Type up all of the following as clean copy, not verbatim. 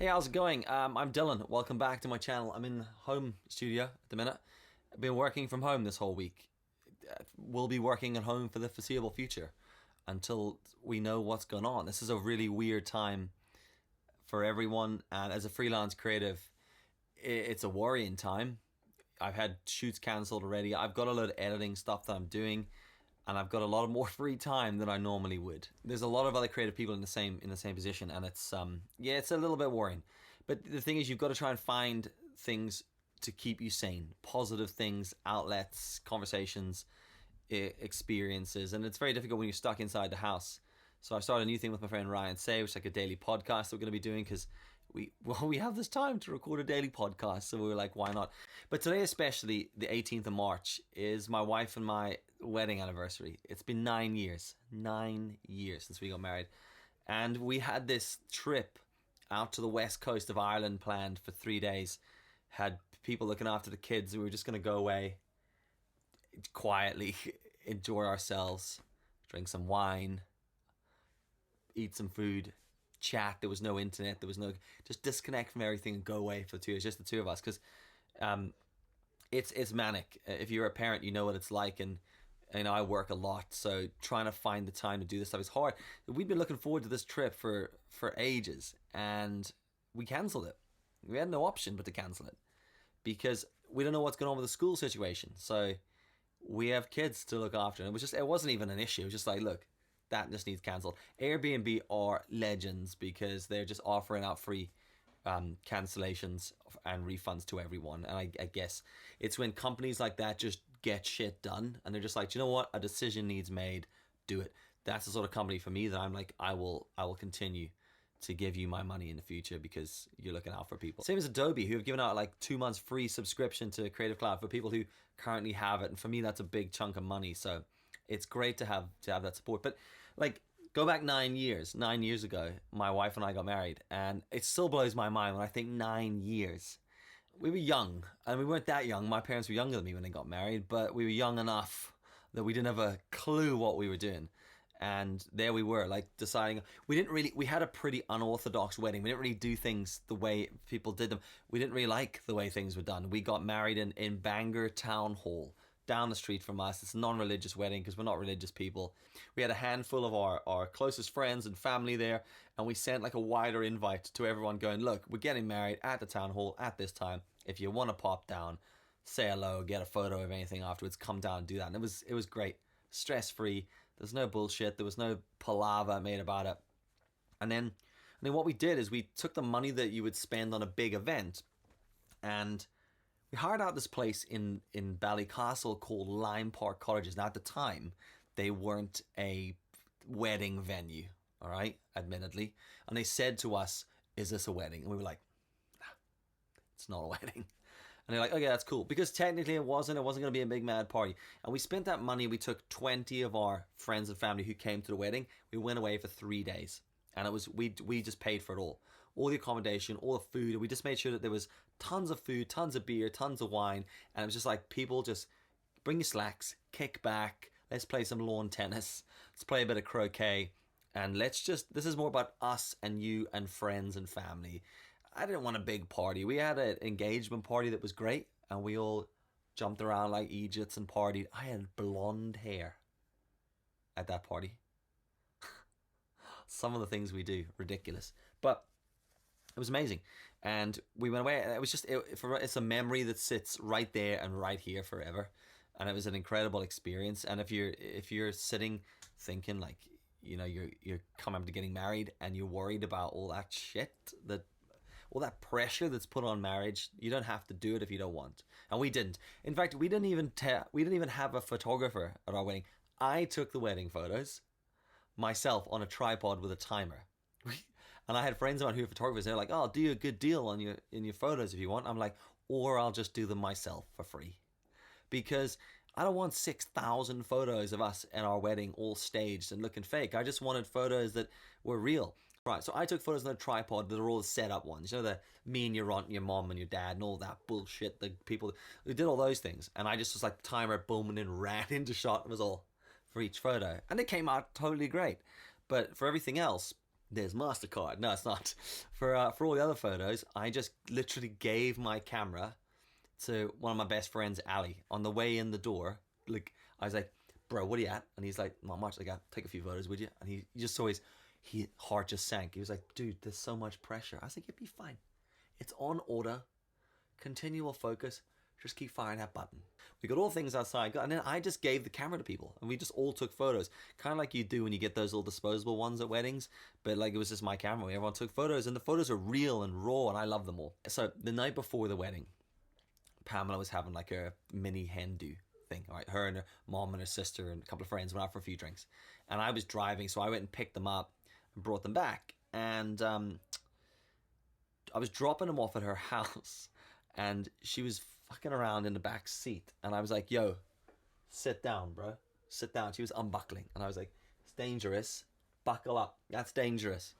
Hey, how's it going? I'm Dylan. Welcome back to my channel. I'm in home studio at the minute. I've been working from home this whole week. We'll be working at home for the foreseeable future until we know what's going on. This is a really weird time for everyone, and as a freelance creative, it's a worrying time. I've had shoots cancelled already. I've got a load of editing stuff that I'm doing, and I've got a lot of more free time than I normally would. There's a lot of other creative people in the same position, and it's it's a little bit worrying. But the thing is, you've got to try and find things to keep you sane, positive things, outlets, conversations, experiences, and it's very difficult when you're stuck inside the house. So I started a new thing with my friend Ryan Say, which is like a daily podcast that we're going to be doing because we have this time to record a daily podcast, so we were like, why not? But today, especially the 18th of March, is my wife and my wedding anniversary. It's been 9 years since we got married, and we had this trip out to the west coast of Ireland planned for 3 days. Had people looking after the kids. We were just going to go away quietly, enjoy ourselves, drink some wine, eat some food, chat. There was no internet. There was no, just disconnect from everything and go away for 2 years, just the two of us, because it's manic. If you're a parent, you know what it's like, and I work a lot, so trying to find the time to do this stuff is hard. We'd been looking forward to this trip for ages, and we cancelled it. We had no option but to cancel it because we don't know what's going on with the school situation. So we have kids to look after, and it wasn't even an issue. It was just like, look, that just needs cancelled. Airbnb are legends because they're just offering out free cancellations and refunds to everyone. And I guess it's when companies like that just get shit done, and they're just like, you know what, a decision needs made, do it. That's the sort of company for me that I'm like, I will continue to give you my money in the future because you're looking out for people. Same as Adobe, who have given out like 2 months free subscription to Creative Cloud for people who currently have it, and for me that's a big chunk of money. So it's great to have that support. But like, go back 9 years. 9 years ago, my wife and I got married, and it still blows my mind when I think 9 years. We were young, and we weren't that young. My parents were younger than me when they got married, but we were young enough that we didn't have a clue what we were doing. And there we were, like, deciding, we had a pretty unorthodox wedding. We didn't really do things the way people did them. We didn't really like the way things were done. We got married in Bangor Town Hall, down the street from us. It's a non-religious wedding because we're not religious people. We had a handful of our closest friends and family there, and we sent like a wider invite to everyone going, look, we're getting married at the town hall at this time. If you want to pop down, say hello, get a photo of anything afterwards, come down and do that. And it was great. Stress-free. There's no bullshit. There was no palaver made about it. And then what we did is we took the money that you would spend on a big event, and we hired out this place in Ballycastle called Lime Park Cottages. Now, at the time, they weren't a wedding venue, all right, admittedly. And they said to us, is this a wedding? And we were like, nah, it's not a wedding. And they're like, okay, that's cool. Because technically it wasn't going to be a big mad party. And we spent that money. We took 20 of our friends and family who came to the wedding. We went away for 3 days. And it was we just paid for it all the accommodation, all the food, and we just made sure that there was tons of food, tons of beer, tons of wine, and it was just like, people just bring your slacks, kick back, let's play some lawn tennis, let's play a bit of croquet, and this is more about us and you and friends and family. I didn't want a big party. We had an engagement party that was great, and we all jumped around like Egypts and partied. I had blonde hair at that party. Some of the things we do, ridiculous, but it was amazing. And we went away, and it was just it's a memory that sits right there and right here forever. And it was an incredible experience. And if you're sitting thinking, like, you know, you're coming up to getting married and you're worried about all that shit, all that pressure that's put on marriage, you don't have to do it if you don't want. And we didn't. In fact, we didn't even have a photographer at our wedding. I took the wedding photos myself on a tripod with a timer. And I had friends of mine who were photographers. They're like, oh, I'll do you a good deal on in your photos if you want. I'm like, or I'll just do them myself for free. Because I don't want 6,000 photos of us at our wedding all staged and looking fake. I just wanted photos that were real. Right, so I took photos on a tripod that are all the set-up ones. You know, the me and your aunt and your mom and your dad and all that bullshit. The people who did all those things. And I just was like, timer, boom, and then ran into shot. It was all for each photo. And it came out totally great. But for everything else, There's MasterCard. No, it's not. For all the other photos, I just literally gave my camera to one of my best friends, Ali, on the way in the door. Like, I was like, bro, what are you at? And he's like, not much. Like, I'll take a few photos, would you? And he just saw his heart just sank. He was like, dude, there's so much pressure. I was like, it'd be fine. It's on order. Continual focus. Just keep firing that button. We got all things outside, and then I just gave the camera to people, and we just all took photos, kind of like you do when you get those little disposable ones at weddings. But like, it was just my camera. Everyone took photos, and the photos are real and raw, and I love them all. So the night before the wedding, Pamela was having like a mini hen do thing. All right, her and her mom and her sister and a couple of friends went out for a few drinks, and I was driving, so I went and picked them up and brought them back, and I was dropping them off at her house, and she was fucking around in the back seat, and I was like, yo, sit down, bro, sit down. She was unbuckling, and I was like, it's dangerous, buckle up, that's dangerous.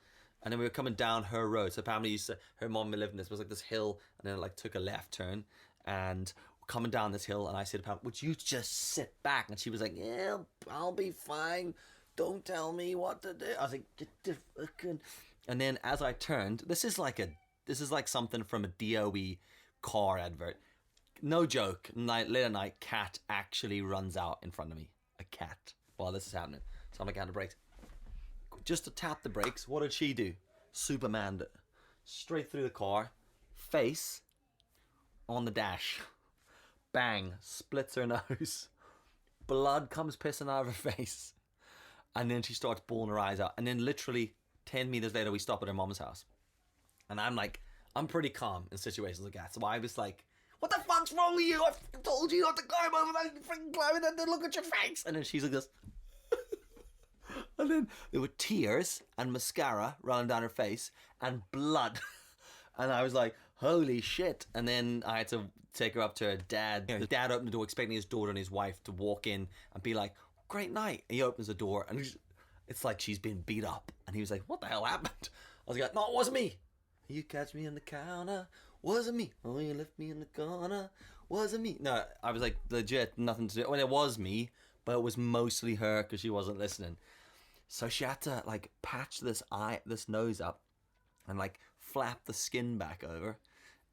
And then we were coming down her road. So Pamela used to, her mom lived in this, was like this hill, and then it like took a left turn, and we're coming down this hill, and I said to Pamela, would you just sit back? And she was like, yeah, I'll be fine, don't tell me what to do. I was like, get the fucking... And then as I turned, this is like something from a DOE car advert. No joke, late at night, cat actually runs out in front of me. A cat, while this is happening. So I'm like, on the brakes. Just to tap the brakes, what did she do? Superman, straight through the car, face on the dash. Bang, splits her nose. Blood comes pissing out of her face. And then she starts bawling her eyes out. And then literally 10 meters later, we stop at her mom's house. And I'm like, I'm pretty calm in situations like that. So I was like, what the fuck's wrong with you? I told you not to climb over that. You freaking climbing and then look at your face. And then she's like this. And then there were tears and mascara running down her face and blood. And I was like, holy shit. And then I had to take her up to her dad. The dad opened the door expecting his daughter and his wife to walk in and be like, great night. And he opens the door and it's like she's been beat up. And he was like, what the hell happened? I was like, no, it wasn't me. You catch me in the counter. Wasn't me. Oh, you left me in the corner. Wasn't me. No, I was like, legit, nothing to do. Well, it was me, but it was mostly her because she wasn't listening. So she had to like patch this nose up and like flap the skin back over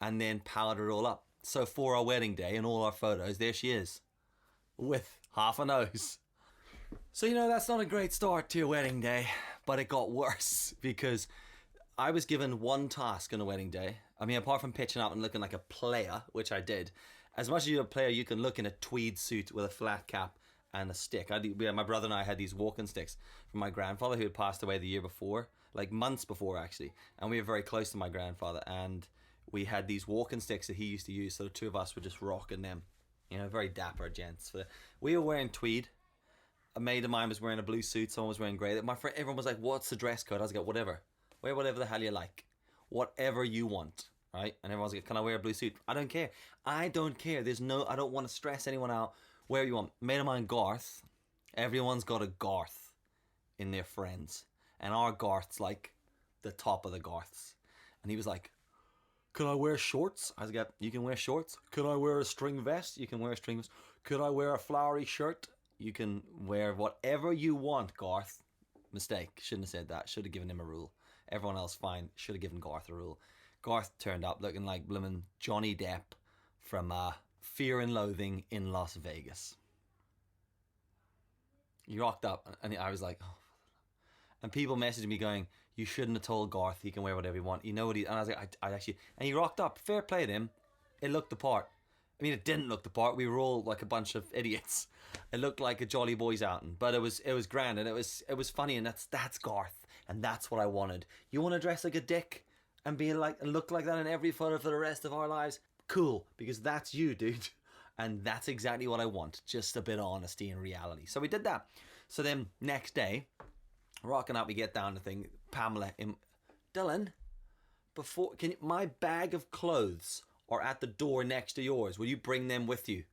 and then powder it all up. So for our wedding day and all our photos, there she is with half a nose. So, you know, that's not a great start to your wedding day, but it got worse because I was given one task on a wedding day. I mean, apart from pitching up and looking like a player, which I did, as much as you're a player, you can look in a tweed suit with a flat cap and a stick. My brother and I had these walking sticks from my grandfather who had passed away the year before, like months before actually. And we were very close to my grandfather, and we had these walking sticks that he used to use. So the two of us were just rocking them, you know, very dapper gents. We were wearing tweed. A mate of mine was wearing a blue suit. Someone was wearing grey. My friend, everyone was like, "What's the dress code?" I was like, "Whatever. Wear whatever the hell you like, whatever you want." Right? And everyone's like, "Can I wear a blue suit?" I don't care. I don't care. I don't want to stress anyone out. Where you want. Mate of mine, Garth. Everyone's got a Garth in their friends, and our Garth's like the top of the Garths. And he was like, "Could I wear shorts?" I was like, "You can wear shorts." "Could I wear a string vest?" "You can wear a string vest." "Could I wear a flowery shirt?" "You can wear whatever you want, Garth." Mistake. Shouldn't have said that. Should have given him a rule. Everyone else fine. Should have given Garth a rule. Garth turned up looking like blooming Johnny Depp from Fear and Loathing in Las Vegas. He rocked up and I was like, oh. And people messaged me going, "You shouldn't have told Garth he can wear whatever he wants. You know what he..." And I was like, I actually... And he rocked up. Fair play to him. It looked the part. I mean, it didn't look the part. We were all like a bunch of idiots. It looked like a Jolly Boys outing, but it was grand and it was funny, and that's Garth, and that's what I wanted. You want to dress like a dick and be like and look like that in every photo for the rest of our lives? Cool, because that's you, dude, and that's exactly what I want. Just a bit of honesty and reality. So we did that. So then next day, rocking up, we get down to thing. Pamela, Dylan, my bag of clothes are at the door next to yours. Will you bring them with you?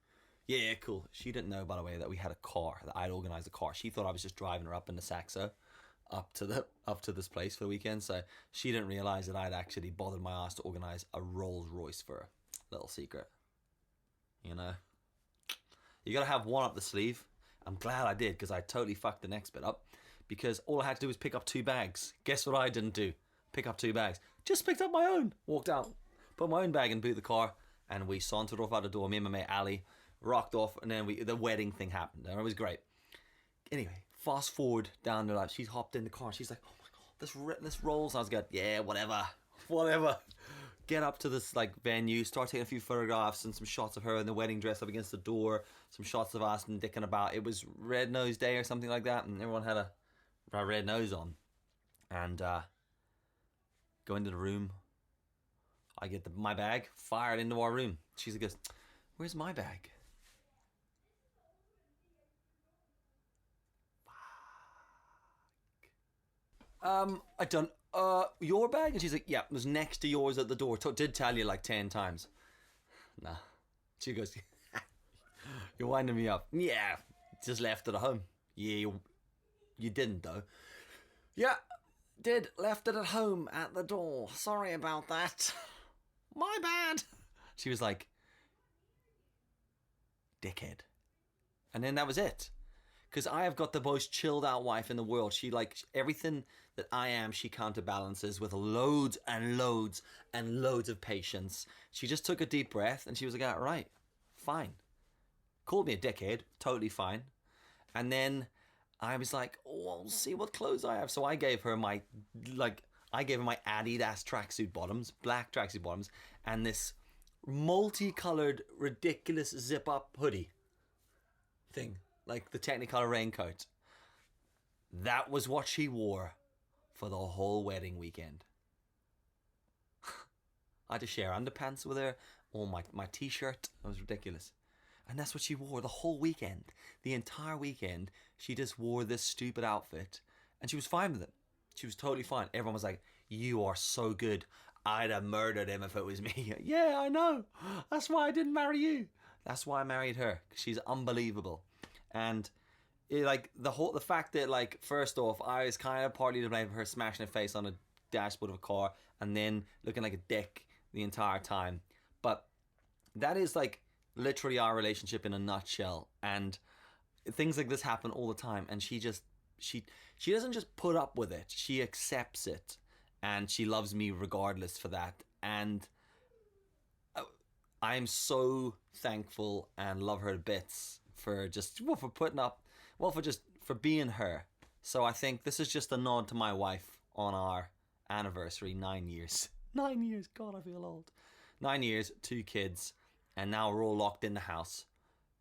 Yeah, cool. She didn't know, by the way, that we had a car, that I'd organised a car. She thought I was just driving her up in the Saxo up to this place for the weekend. So she didn't realise that I'd actually bothered my ass to organise a Rolls Royce for her. Little secret. You know? You gotta have one up the sleeve. I'm glad I did, because I totally fucked the next bit up. because all I had to do was pick up 2 bags. Guess what I didn't do? Pick up 2 bags. Just picked up my own. Walked out, put my own bag in the boot of the car, and we sauntered off out the door. Me and my mate Ali rocked off, and then the wedding thing happened, and it was great. Anyway, fast forward down the line. She's hopped in the car. She's like, "Oh my god, this rolls." And I was like, "Yeah, whatever." Get up to this like venue, start taking a few photographs and some shots of her in the wedding dress up against the door, some shots of us and dicking about. It was Red Nose Day or something like that, and everyone had a red nose on. And go into the room. I get my bag fired into our room. She goes, "Where's my bag?" I don't. Your bag? And she's like, "Yeah, it was next to yours at the door. Did tell you like 10 times. Nah. She goes, "You're winding me up." "Yeah, just left it at home." "Yeah, you didn't though." "Yeah, did. Left it at home at the door. Sorry about that. My bad." She was like, "Dickhead." And then that was it. Because I have got the most chilled out wife in the world. She like everything that I am, she counterbalances with loads and loads and loads of patience. She just took a deep breath and she was like, "All right, fine." Called me a dickhead, totally fine. And then I was like, "Oh, I'll see what clothes I have." So I gave her my Adidas tracksuit bottoms, black tracksuit bottoms, and this multicolored, ridiculous zip-up hoodie thing. Like the Technicolor raincoat. That was what she wore for the whole wedding weekend. I had to share underpants with her. Oh, my t-shirt. That was ridiculous. And that's what she wore the whole weekend. The entire weekend, she just wore this stupid outfit. And she was fine with it. She was totally fine. Everyone was like, "You are so good. I'd have murdered him if it was me." Yeah, I know. That's why I didn't marry you. That's why I married her. She's unbelievable. And the fact that like first off I was kind of partly to blame for her smashing her face on a dashboard of a car and then looking like a dick the entire time, but that is like literally our relationship in a nutshell. And things like this happen all the time, and she doesn't just put up with it, she accepts it, and she loves me regardless for that. And I'm so thankful and love her to bits for for being her. So I think this is just a nod to my wife on our anniversary. 9 years. 9 years. God, I feel old. 9 years, 2 kids, and now we're all locked in the house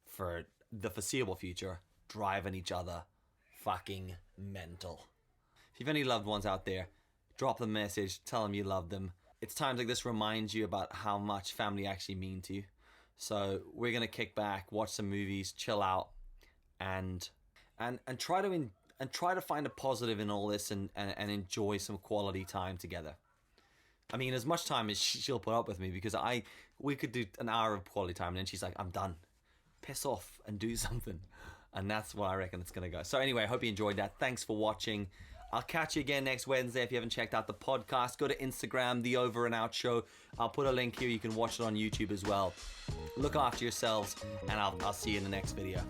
for the foreseeable future, driving each other fucking mental. If you've any loved ones out there, drop them a message, tell them you love them. It's times like this remind you about how much family actually mean to you. So we're gonna kick back, watch some movies, chill out, and try to find a positive in all this, and enjoy some quality time together. I mean, as much time as she'll put up with me, because we could do an hour of quality time, and then she's like, "I'm done. Piss off and do something." And that's what I reckon it's gonna go. So anyway, I hope you enjoyed that. Thanks for watching. I'll catch you again next Wednesday. If you haven't checked out the podcast, go to Instagram, The Over and Out Show. I'll put a link here. You can watch it on YouTube as well. Look after yourselves, and I'll see you in the next video.